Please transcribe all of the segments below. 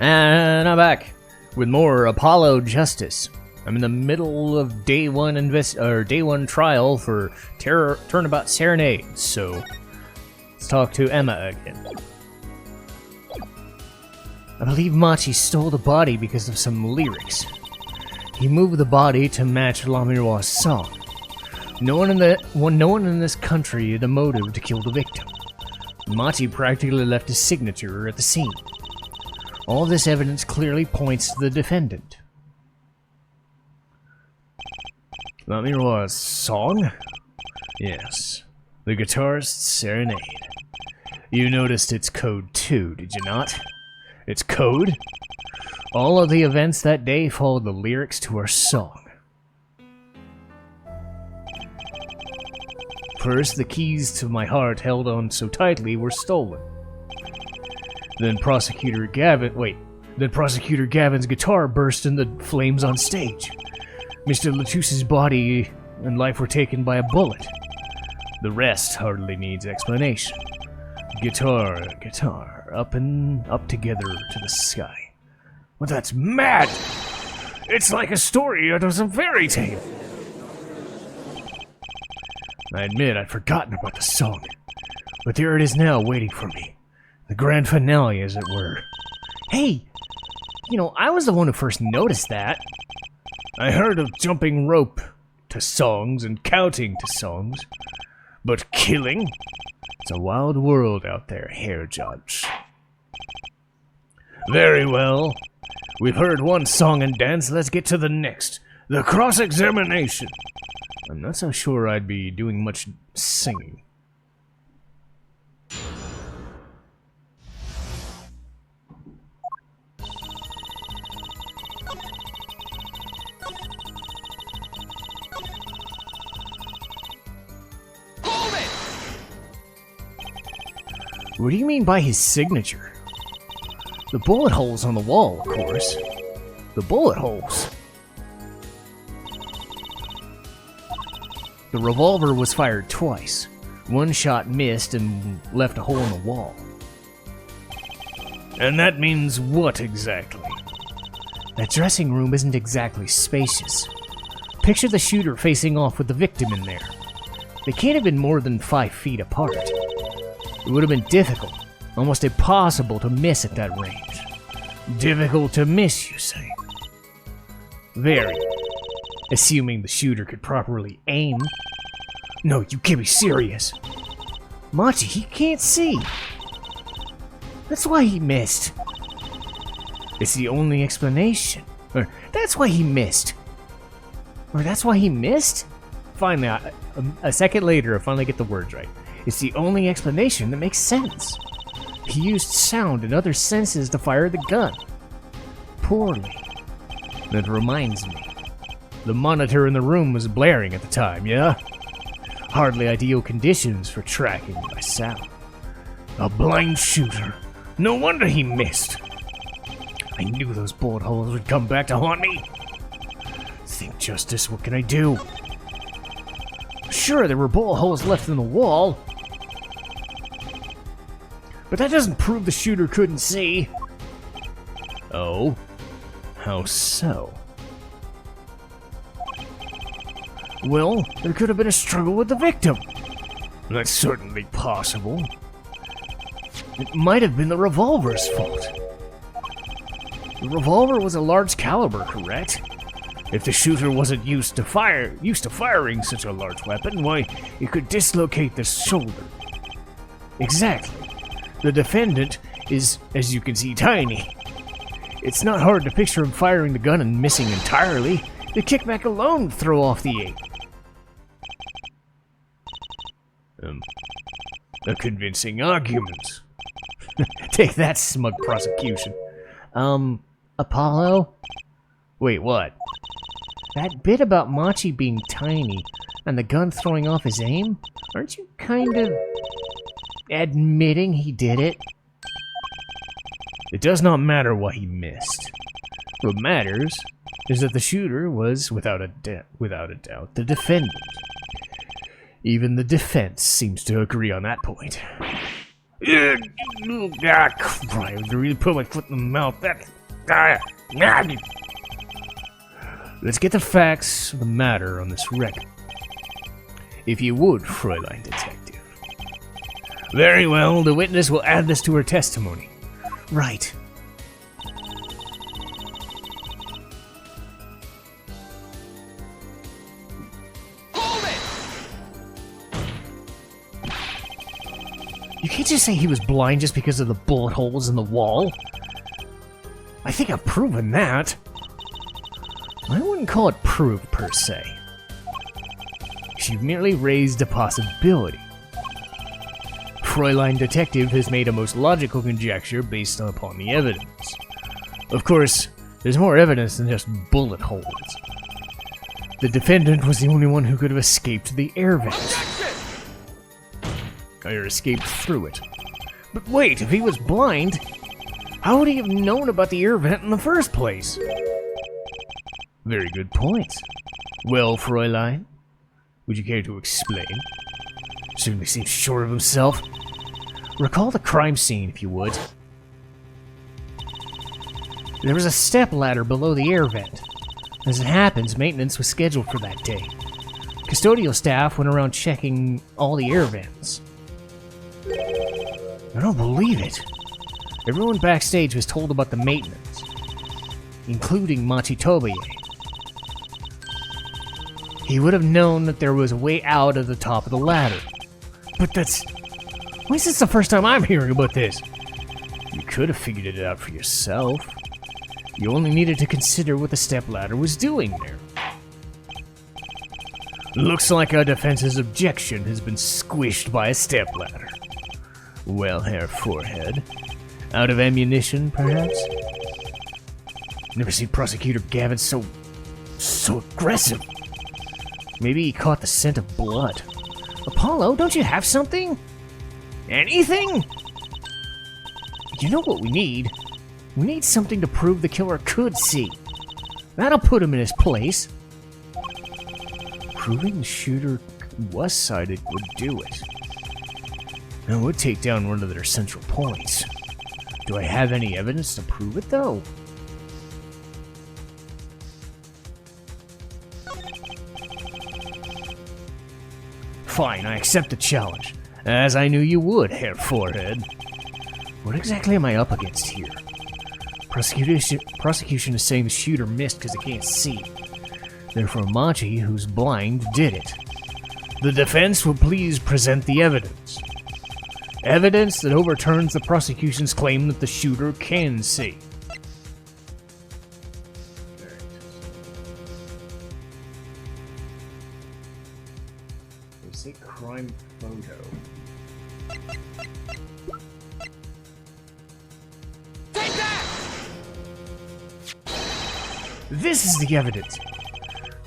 And I'm back with more Apollo Justice. I'm in the middle of day one trial for Turnabout Serenade, so let's talk to Emma again. I believe Machi stole the body because of some lyrics. He moved the body to match Lamiroir's song. No one in this country had a motive to kill the victim. Machi practically left his signature at the scene. All this evidence clearly points to the defendant. Lamiroir's song? Yes. The guitarist's Serenade. You noticed its code too, did you not? Its code? All of the events that day followed the lyrics to our song. First, the keys to my heart held on so tightly were stolen. Then Prosecutor Gavin's guitar burst into flames on stage. Mr. Latusse's body and life were taken by a bullet. The rest hardly needs explanation. Guitar, up together to the sky. Well, that's mad! It's like a story out of some fairy tale. I admit I'd forgotten about the song, but there it is now waiting for me. The grand finale, as it were. Hey, I was the one who first noticed that. I heard of jumping rope to songs and counting to songs, but killing? It's a wild world out there, Herr Judge. Very well. We've heard one song and dance, let's get to the next. The cross-examination. I'm not so sure I'd be doing much singing. Hold it! What do you mean by his signature? The bullet holes on the wall, of course. The bullet holes. The revolver was fired twice. One shot missed and left a hole in the wall. And that means what exactly? That dressing room isn't exactly spacious. Picture the shooter facing off with the victim in there. They can't have been more than 5 feet apart. It would have been difficult, almost impossible to miss at that range. Difficult to miss, you say? Very. Assuming the shooter could properly aim. No, you can't be serious. Machi, he can't see. That's why he missed. It's the only explanation. Or, that's why he missed. Or that's why he missed? Finally, a second later, I finally get the words right. It's the only explanation that makes sense. He used sound and other senses to fire the gun. Poorly. That reminds me. The monitor in the room was blaring at the time, yeah? Hardly ideal conditions for tracking by sound. A blind shooter. No wonder he missed. I knew those bullet holes would come back to haunt me. Think justice, what can I do? Sure, there were bullet holes left in the wall. But that doesn't prove the shooter couldn't see. Oh? How so? Well, there could have been a struggle with the victim. That's certainly possible. It might have been the revolver's fault. The revolver was a large caliber, correct? If the shooter wasn't used to firing such a large weapon, why, it could dislocate the shoulder. Exactly. The defendant is, as you can see, tiny. It's not hard to picture him firing the gun and missing entirely. The kickback alone would throw off the aim. A convincing argument. Take that, smug prosecution. Apollo? Wait, what? That bit about Machi being tiny and the gun throwing off his aim? Aren't you kind of admitting he did it? It does not matter what he missed. What matters is that the shooter was, without a doubt, the defendant. Even the defense seems to agree on that point. I really put my foot in the mouth. Let's get the facts of the matter on this record. If you would, Fräulein Detective. Very well, the witness will add this to her testimony. Right. You can't just say he was blind just because of the bullet holes in the wall. I think I've proven that. I wouldn't call it proof, per se. She merely raised a possibility. Fräulein Detective has made a most logical conjecture based upon the evidence. Of course, there's more evidence than just bullet holes. The defendant was the only one who could have escaped the air vent. Or escaped through it. But wait, if he was blind, how would he have known about the air vent in the first place? Very good point. Well, Fräulein, would you care to explain? Certainly seems sure of himself. Recall the crime scene, if you would. There was a step ladder below the air vent. As it happens, maintenance was scheduled for that day. Custodial staff went around checking all the air vents. I don't believe it. Everyone backstage was told about the maintenance, including Machitobe. He would have known that there was a way out of the top of the ladder. But that's... Why is this the first time I'm hearing about this? You could have figured it out for yourself. You only needed to consider what the stepladder was doing there. Looks like our defense's objection has been squished by a stepladder. Well, Herr Forehead. Out of ammunition, perhaps? Never seen Prosecutor Gavin so aggressive. Maybe he caught the scent of blood. Apollo, don't you have something? Anything? You know what we need? We need something to prove the killer could see. That'll put him in his place. Proving the shooter was sighted would do it. That would take down one of their central points. Do I have any evidence to prove it, though? Fine, I accept the challenge. As I knew you would, Herr Forehead. What exactly am I up against here? Prosecution is saying the shooter missed because he can't see. Therefore, Machi, who's blind, did it. The defense will please present the evidence. Evidence that overturns the prosecution's claim that the shooter can see. They say crime photo. Take that! This is the evidence.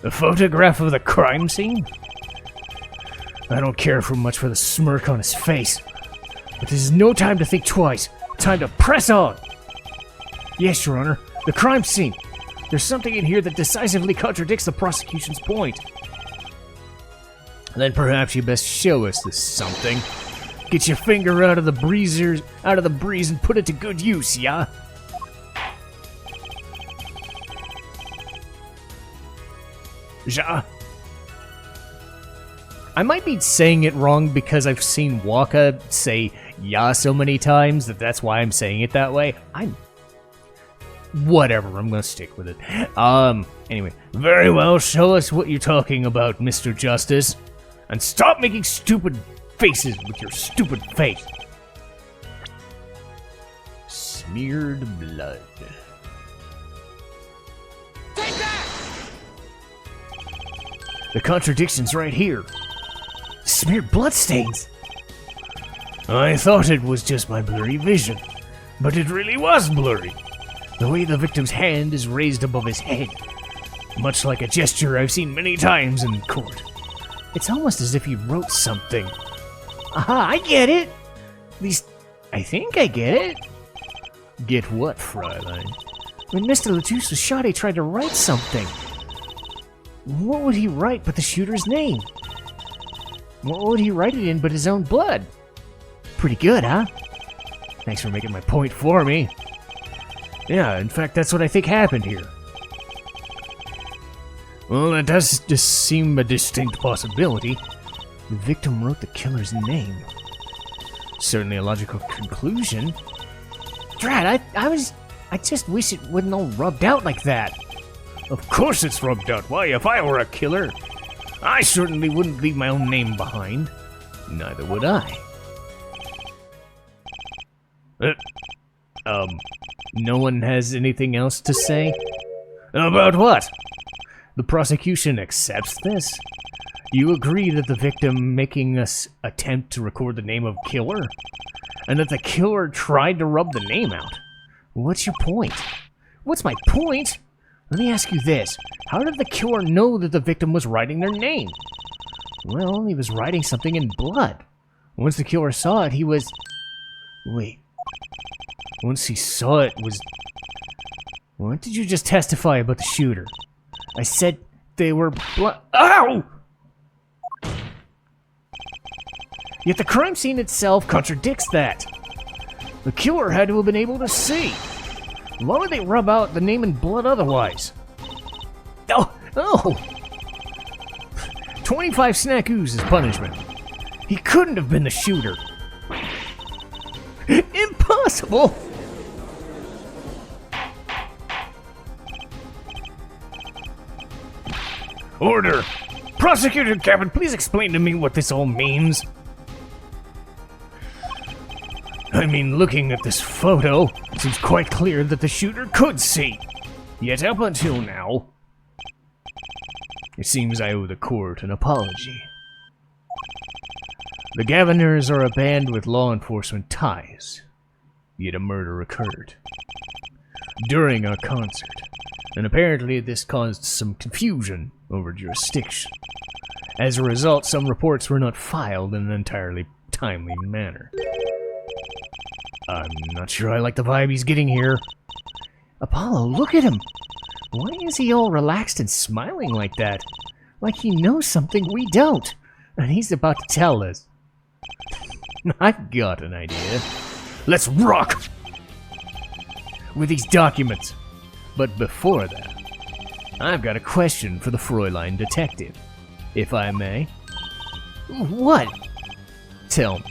A photograph of the crime scene? I don't care for much for the smirk on his face. But this is no time to think twice. Time to press on! Yes, Your Honor. The crime scene. There's something in here that decisively contradicts the prosecution's point. Then perhaps you best show us this something. Get your finger out of the breeze and put it to good use, yeah? Ja? I might be saying it wrong because I've seen Waka say "ya" so many times that's why I'm saying it that way. Whatever, I'm gonna stick with it. Anyway. Very well, show us what you're talking about, Mr. Justice. And stop making stupid faces with your stupid face. Smeared blood. Take that! The contradiction's right here. Smeared bloodstains. I thought it was just my blurry vision, but it really was blurry. The way the victim's hand is raised above his head, much like a gesture I've seen many times in court. It's almost as if he wrote something. Aha, I get it! At least, I think I get it. Get what, Fräulein? When Mr. Latouche was shot, he tried to write something. What would he write but the shooter's name? What would he write it in but his own blood? Pretty good, huh? Thanks for making my point for me. Yeah, in fact, that's what I think happened here. Well, that does just seem a distinct possibility. The victim wrote the killer's name. Certainly a logical conclusion. Drat, I just wish it wouldn't all rubbed out like that. Of course it's rubbed out. Why, if I were a killer, I certainly wouldn't leave my own name behind. Neither would I. No one has anything else to say? About what? The prosecution accepts this? You agree that the victim making us attempt to record the name of killer? And that the killer tried to rub the name out? What's your point? What's my point? Let me ask you this. How did the killer know that the victim was writing their name? Well, he was writing something in blood. Once the killer saw it, he was... Wait. Once he saw it, was... What did you just testify about the shooter? I said they were blood... Ow! Yet the crime scene itself contradicts that. The killer had to have been able to see. Why would they rub out the name in blood otherwise? Oh! 25 snackoos is punishment. He couldn't have been the shooter. Impossible! Order! Prosecutor Captain, please explain to me what this all means. I mean, looking at this photo, it seems quite clear that the shooter could see. Yet up until now, it seems I owe the court an apology. The Governors are a band with law enforcement ties, yet a murder occurred during our concert, and apparently this caused some confusion over jurisdiction. As a result, some reports were not filed in an entirely timely manner. I'm not sure I like the vibe he's getting here. Apollo, look at him! Why is he all relaxed and smiling like that? Like he knows something we don't, and he's about to tell us. I've got an idea. Let's rock! With these documents. But before that, I've got a question for the Fräulein detective, if I may. What? Tell me,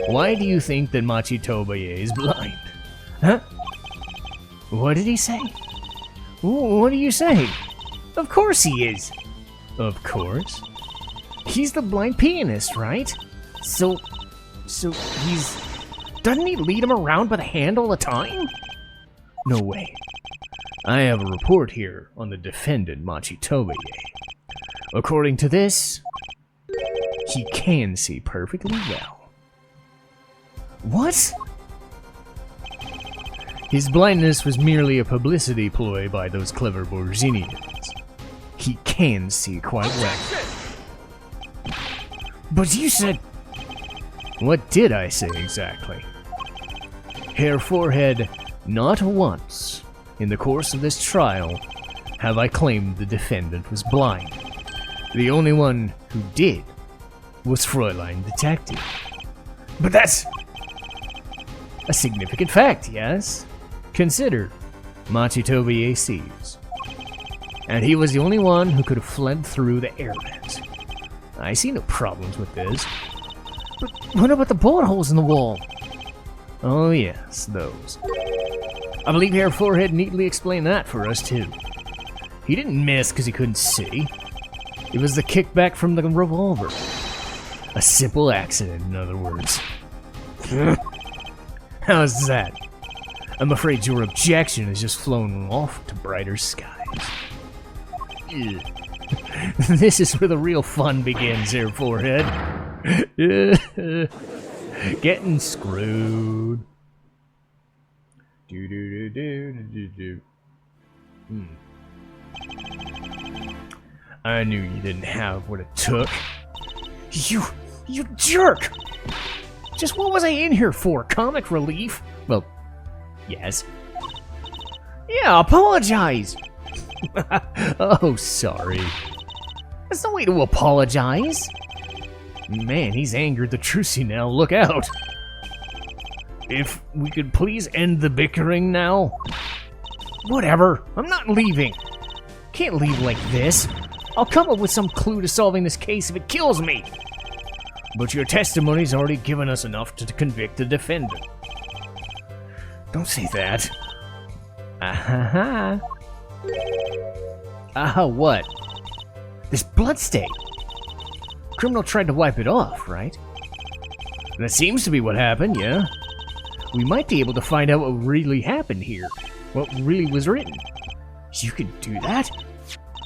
why do you think that Machitobaye is blind? Huh? What did he say? What are you saying? Of course he is. Of course? He's the blind pianist, right? So he's... Doesn't he lead him around by the hand all the time? No way. I have a report here on the defendant, Machitobaye. According to this, he can see perfectly well. What? His blindness was merely a publicity ploy by those clever Borzinians. He can see quite well. But you said... What did I say exactly? Herr Forehead, not once in the course of this trial have I claimed the defendant was blind. The only one who did was Fräulein Detective. But that's a significant fact, yes? Consider, Machitobaye sees. And he was the only one who could have fled through the air vent. I see no problems with this. But what about the bullet holes in the wall? Oh yes, those. I believe Herr Forehead neatly explained that for us too. He didn't miss because he couldn't see. It was the kickback from the revolver. A simple accident, in other words. How's that? I'm afraid your objection has just flown off to brighter skies. This is where the real fun begins, Herr Forehead. Getting screwed. I knew you didn't have what it took. You jerk! Just what was I in here for? Comic relief? Well, yes. Yeah, apologize! Oh, sorry. That's no way to apologize. Man, he's angered the Trucy now. Look out. If we could please end the bickering now? Whatever, I'm not leaving. Can't leave like this. I'll come up with some clue to solving this case if it kills me. But your testimony's already given us enough to convict the defendant. Don't say that. Ah-ha-ha. Aha, what? This bloodstain. Criminal tried to wipe it off, right? That seems to be what happened, yeah? We might be able to find out what really happened here. What really was written. You could do that?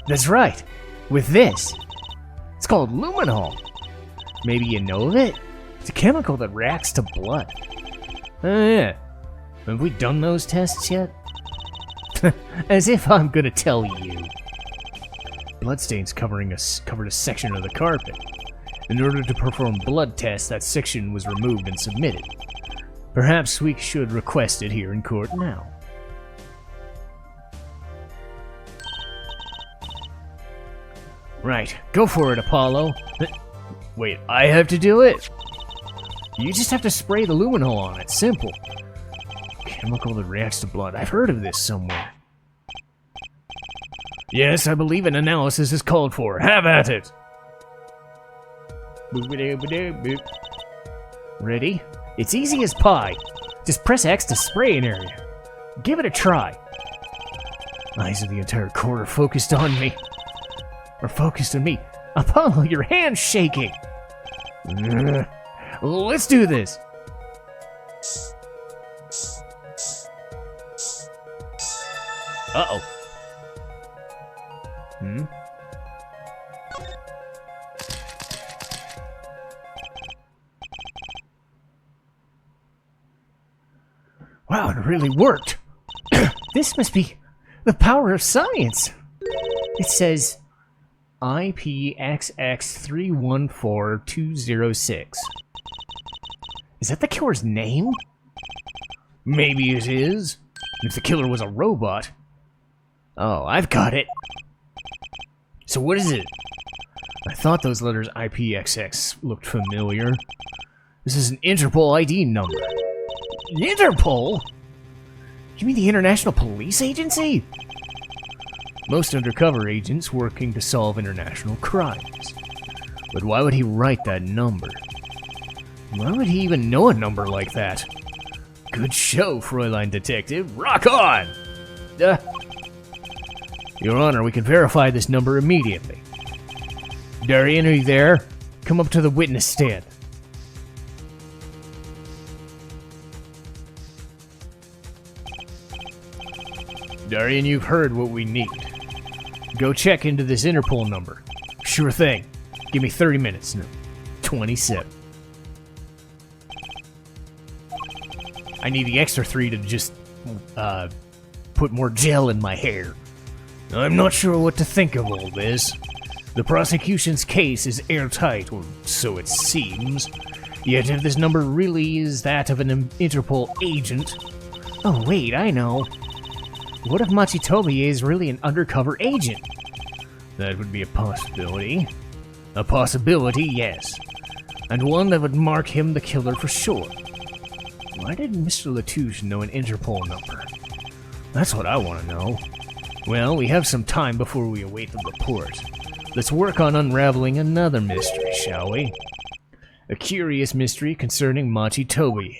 That's right. With this. It's called luminol. Maybe you know of it? It's a chemical that reacts to blood. Oh yeah. Have we done those tests yet? As if I'm gonna tell you. Bloodstains covered a section of the carpet. In order to perform blood tests, that section was removed and submitted. Perhaps we should request it here in court now. Right, go for it, Apollo. Wait, I have to do it? You just have to spray the luminol on it, simple. Chemical that reacts to blood, I've heard of this somewhere. Yes, I believe an analysis is called for. Have at it! Ready? It's easy as pie. Just press X to spray an area. Give it a try. Eyes of the entire court are focused on me. Apollo, your hand's shaking. Let's do this. Uh-oh. Wow, it really worked. This must be the power of science. It says IPXX314206. Is that the killer's name? Maybe it is. If the killer was a robot. Oh, I've got it. So what is it? I thought those letters IPXX looked familiar. This is an Interpol ID number. Interpol? You mean the International Police Agency? Most undercover agents working to solve international crimes. But why would he write that number? Why would he even know a number like that? Good show, Fräulein Detective. Rock on! Your Honor, we can verify this number immediately. Darian, are you there? Come up to the witness stand. Darian, you've heard what we need. Go check into this Interpol number. Sure thing. Give me 30 minutes. No, 27. I need the extra 3 to just, put more gel in my hair. I'm not sure what to think of all this. The prosecution's case is airtight, or so it seems. Yet if this number really is that of an Interpol agent... Oh wait, I know. What if Machitobi is really an undercover agent? That would be a possibility. A possibility, yes. And one that would mark him the killer for sure. Why did Mr. Latouche know an Interpol number? That's what I want to know. Well, we have some time before we await the report. Let's work on unraveling another mystery, shall we? A curious mystery concerning Machitobi.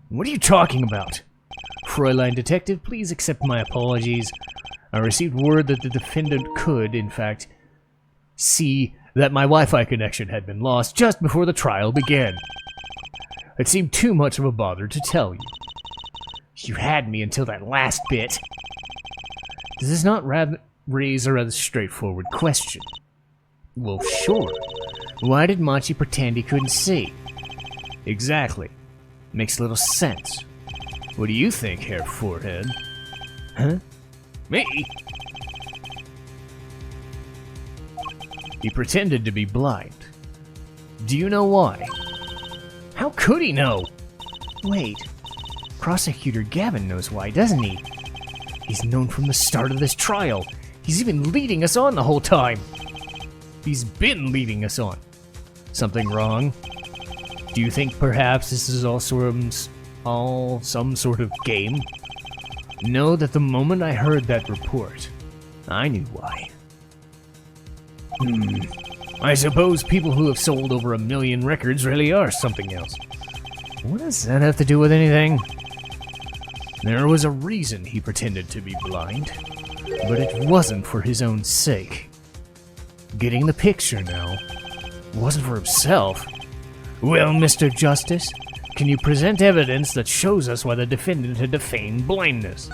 What are you talking about? Fräulein Detective, please accept my apologies. I received word that the defendant could, in fact, see that my Wi-Fi connection had been lost just before the trial began. It seemed too much of a bother to tell you. You had me until that last bit. Does this not raise a rather straightforward question? Well, sure. Why did Machi pretend he couldn't see? Exactly. Makes little sense. What do you think, Herr Forehead? Huh? Me? He pretended to be blind. Do you know why? How could he know? Wait. Prosecutor Gavin knows why, doesn't he? He's known from the start of this trial. He's even leading us on the whole time. He's been leading us on. Something wrong? Do you think perhaps this is all some sort of game? Know that the moment I heard that report, I knew why. I suppose people who have sold over 1 million records really are something else. What does that have to do with anything? There was a reason he pretended to be blind, but it wasn't for his own sake. Getting the picture now wasn't for himself. Well, Mr. Justice, can you present evidence that shows us why the defendant had to feign blindness?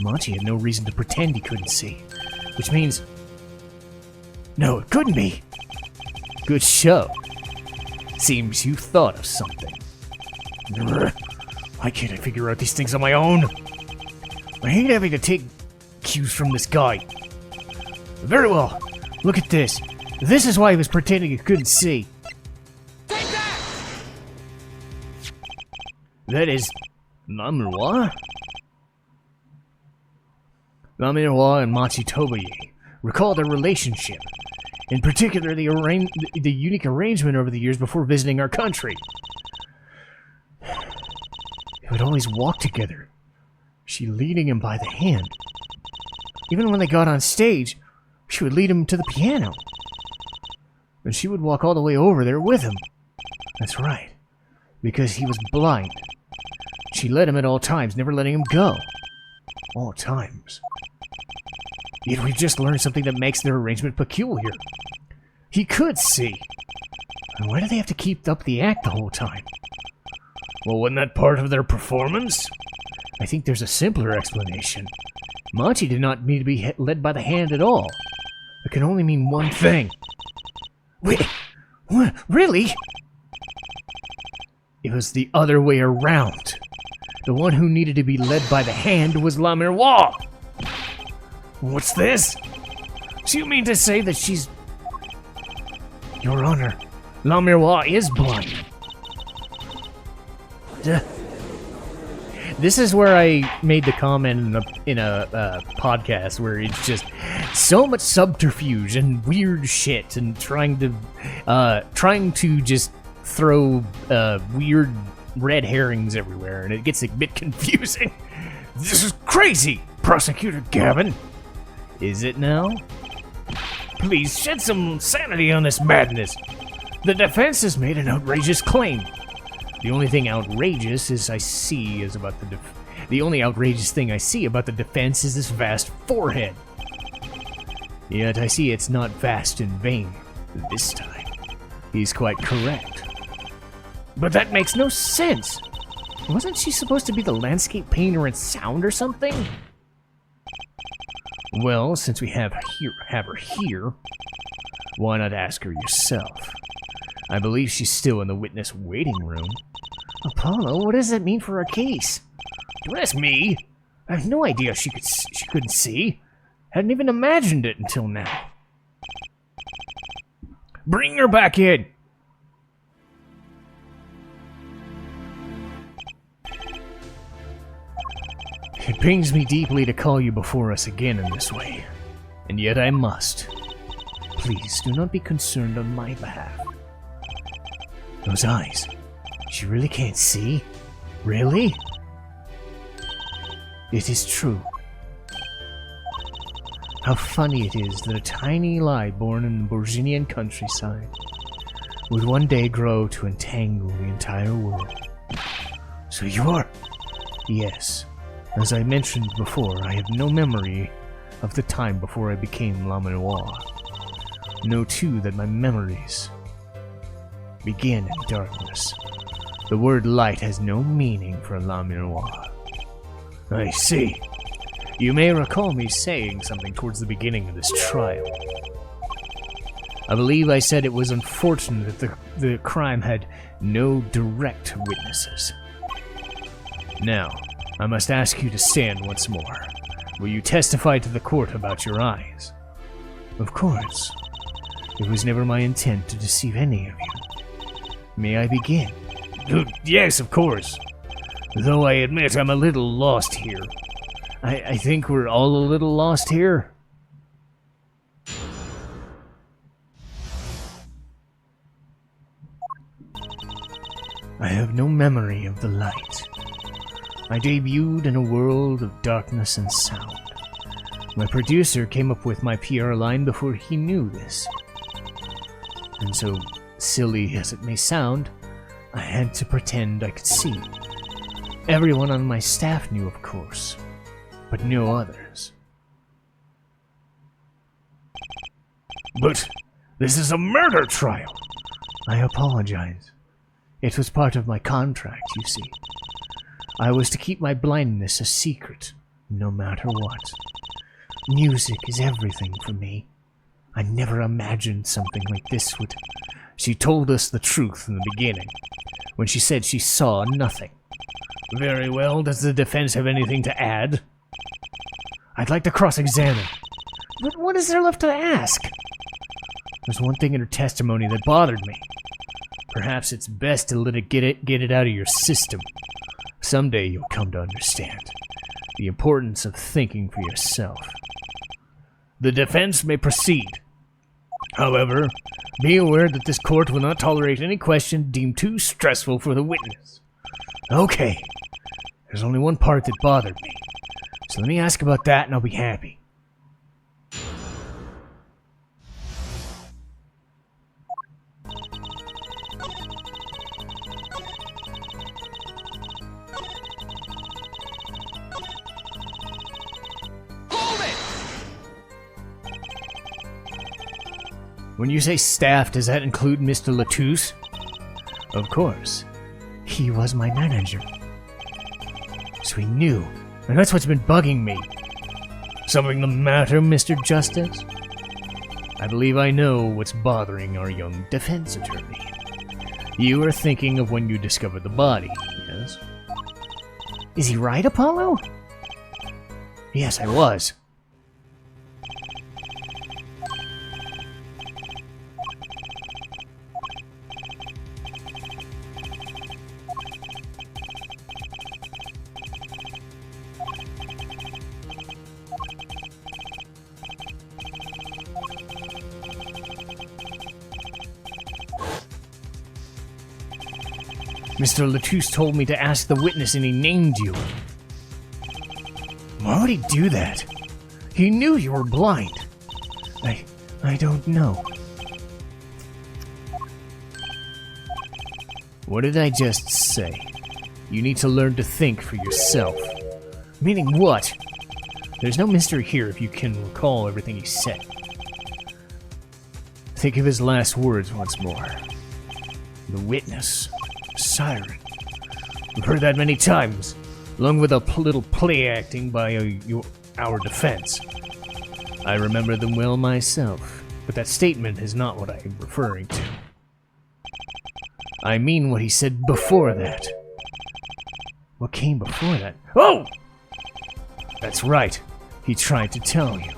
Monty had no reason to pretend he couldn't see, which means... No, it couldn't be. Good show. Seems you thought of something. Why can't I figure out these things on my own? I hate having to take cues from this guy. Very well. Look at this. This is why he was pretending he couldn't see. Take that! That is... Lamiroir? Lamiroir and Machi Tobaye recall their relationship. In particular, the unique arrangement over the years before visiting our country. They would always walk together, she leading him by the hand. Even when they got on stage, she would lead him to the piano. And she would walk all the way over there with him. That's right, because he was blind. She led him at all times, never letting him go. All times. Yet we just learned something that makes their arrangement peculiar. He could see. And why do they have to keep up the act the whole time? Well, wasn't that part of their performance? I think there's a simpler explanation. Monty did not mean to be led by the hand at all. It can only mean one thing. Wait, what? Really? It was the other way around. The one who needed to be led by the hand was Lamiroir. What's this? So you mean to say that she's... Your Honor, Lamiroir is blind. This is where I made the comment in a podcast where it's just so much subterfuge and weird shit and trying to just throw weird red herrings everywhere, and it gets a bit confusing. This is crazy, Prosecutor Gavin. Is it now? Please shed some sanity on this madness. The defense has made an outrageous claim. The only thing outrageous I see about the defense is this vast forehead. Yet I see it's not vast in vain this time. He's quite correct. But that makes no sense. Wasn't she supposed to be the landscape painter in sound or something? Well, since we have her here, why not ask her yourself? I believe she's still in the witness waiting room. Apollo, what does that mean for our case? Don't ask me. I have no idea she couldn't see. Hadn't even imagined it until now. Bring her back in. It pains me deeply to call you before us again in this way, and yet I must. Please do not be concerned on my behalf. Those eyes, she really can't see? Really? It is true. How funny it is that a tiny lie born in the Borginian countryside would one day grow to entangle the entire world. So you are? Yes. As I mentioned before, I have no memory of the time before I became Lamiroir. Know too that my memories began in darkness. The word light has no meaning for Lamiroir. I see. You may recall me saying something towards the beginning of this trial. I believe I said it was unfortunate that the crime had no direct witnesses. Now, I must ask you to stand once more. Will you testify to the court about your eyes? Of course. It was never my intent to deceive any of you. May I begin? Yes, of course. Though I admit I'm a little lost here. I think we're all a little lost here. I have no memory of the light. I debuted in a world of darkness and sound. My producer came up with my PR line before he knew this. And so, silly as it may sound, I had to pretend I could see. Everyone on my staff knew, of course, but no others. But this is a murder trial! I apologize. It was part of my contract, you see. I was to keep my blindness a secret, no matter what. Music is everything for me. I never imagined something like this would... She told us the truth in the beginning, when she said she saw nothing. Very well, does the defense have anything to add? I'd like to cross-examine. But what is there left to ask? There's one thing in her testimony that bothered me. Perhaps it's best to let it get it out of your system. Someday you'll come to understand the importance of thinking for yourself. The defense may proceed. However, be aware that this court will not tolerate any question deemed too stressful for the witness. Okay. There's only one part that bothered me. So let me ask about that and I'll be happy. When you say staff, does that include Mr. Latouche? Of course. He was my manager. So he knew, and that's what's been bugging me. Something the matter, Mr. Justice? I believe I know what's bothering our young defense attorney. You are thinking of when you discovered the body, yes? Is he right, Apollo? Yes, I was. Mr. Latouche told me to ask the witness and he named you. Why would he do that? He knew you were blind. I don't know. What did I just say? You need to learn to think for yourself. Meaning what? There's no mystery here if you can recall everything he said. Think of his last words once more. The witness. Siren. We've heard that many times, along with a little play acting by our defense. I remember them well myself, but that statement is not what I'm referring to. I mean what he said before that. What came before that? Oh! That's right, he tried to tell you.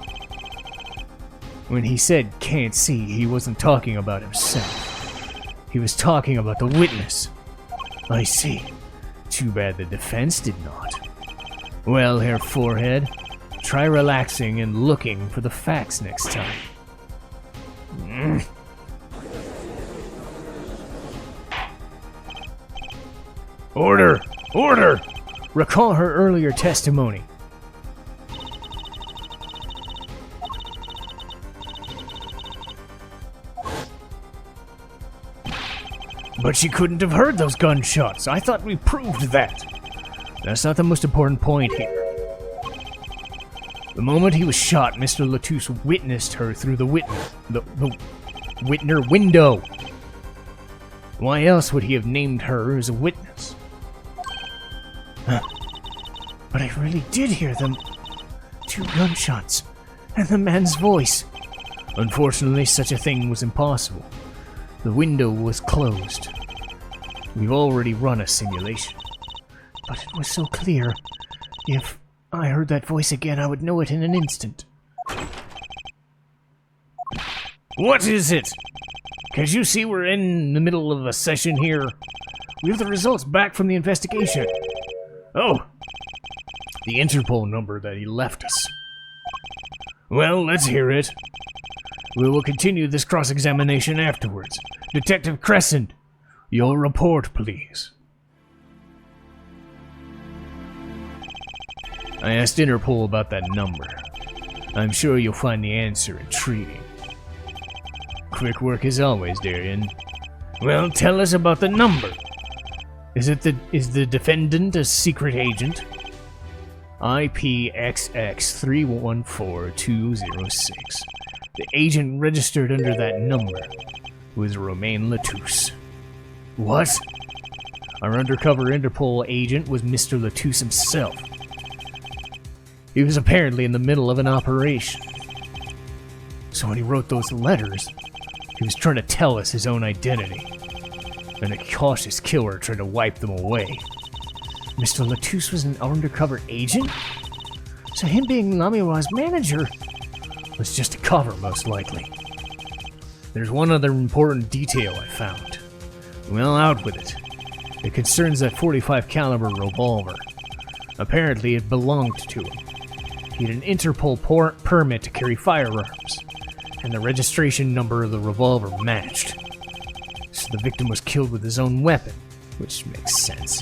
When he said can't see, he wasn't talking about himself. He was talking about the witness. I see. Too bad the defense did not. Well, Herr Forehead, try relaxing and looking for the facts next time. Order! Order! Recall her earlier testimony. But she couldn't have heard those gunshots. I thought we proved that. That's not the most important point here. The moment he was shot, Mr. Latouche witnessed her through the Whitner window. Why else would he have named her as a witness? Huh. But I really did hear them. 2 gunshots. And the man's voice. Unfortunately, such a thing was impossible. The window was closed. We've already run a simulation. But it was so clear. If I heard that voice again, I would know it in an instant. What is it? Can't you see we're in the middle of a session here? We have the results back from the investigation. Oh, the Interpol number that he left us. Well, let's hear it. We will continue this cross-examination afterwards. Detective Crescent, Your report, please. I asked Interpol about that number. I'm sure you'll find the answer intriguing. Quick work as always, Darian. Well, tell us about the number. Is the defendant a secret agent? IPXX314206. The agent registered under that number was Romain Latouche. What? Our undercover Interpol agent was Mr. Latouche himself. He was apparently in the middle of an operation. So when he wrote those letters, he was trying to tell us his own identity. And a cautious killer tried to wipe them away. Mr. Latouche was an undercover agent? So him being Lamiroir's manager was just a cover, most likely. There's one other important detail I found. Well, out with it. It concerns that .45 caliber revolver. Apparently it belonged to him. He had an Interpol permit to carry firearms, and the registration number of the revolver matched. So the victim was killed with his own weapon, which makes sense.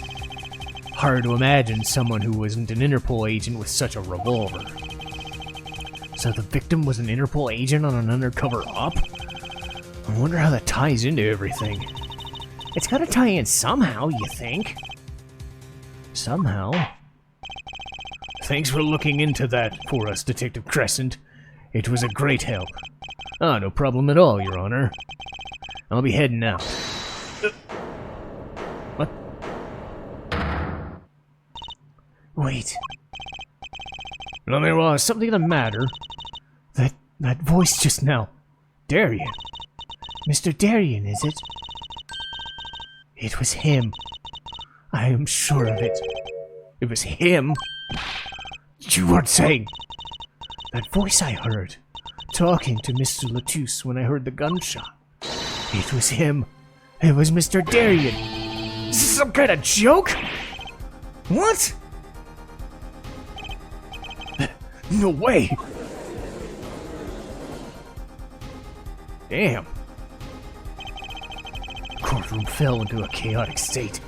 Hard to imagine someone who wasn't an Interpol agent with such a revolver. So the victim was an Interpol agent on an undercover op? I wonder how that ties into everything. It's gotta tie in somehow, you think? Somehow. Thanks for looking into that for us, Detective Crescent. It was a great help. Ah, no problem at all, Your Honor. I'll be heading out. What? Wait. Lamiroir, is something the matter? That voice just now. Darian. Mr. Darian, is it? It was him. I am sure of it. It was him? You weren't saying... That voice I heard, talking to Mr. Latouche when I heard the gunshot. It was him. It was Mr. Darian. Is this some kind of joke? What? No way. Damn. The courtroom fell into a chaotic state.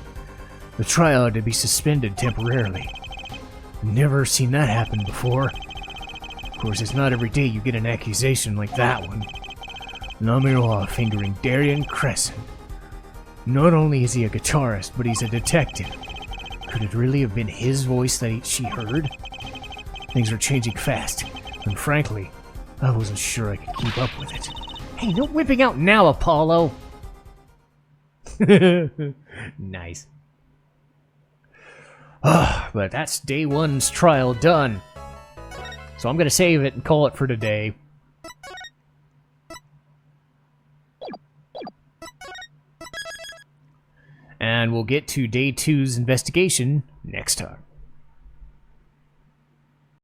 The trial had to be suspended temporarily. Never seen that happen before. Of course, it's not every day you get an accusation like that one. Lamiroir fingering Darian Crescent. Not only is he a guitarist, but he's a detective. Could it really have been his voice that she heard? Things were changing fast, and frankly, I wasn't sure I could keep up with it. Hey, no whipping out now, Apollo! Nice. But that's day one's trial done. So I'm gonna save it and call it for today. And we'll get to day two's investigation next time.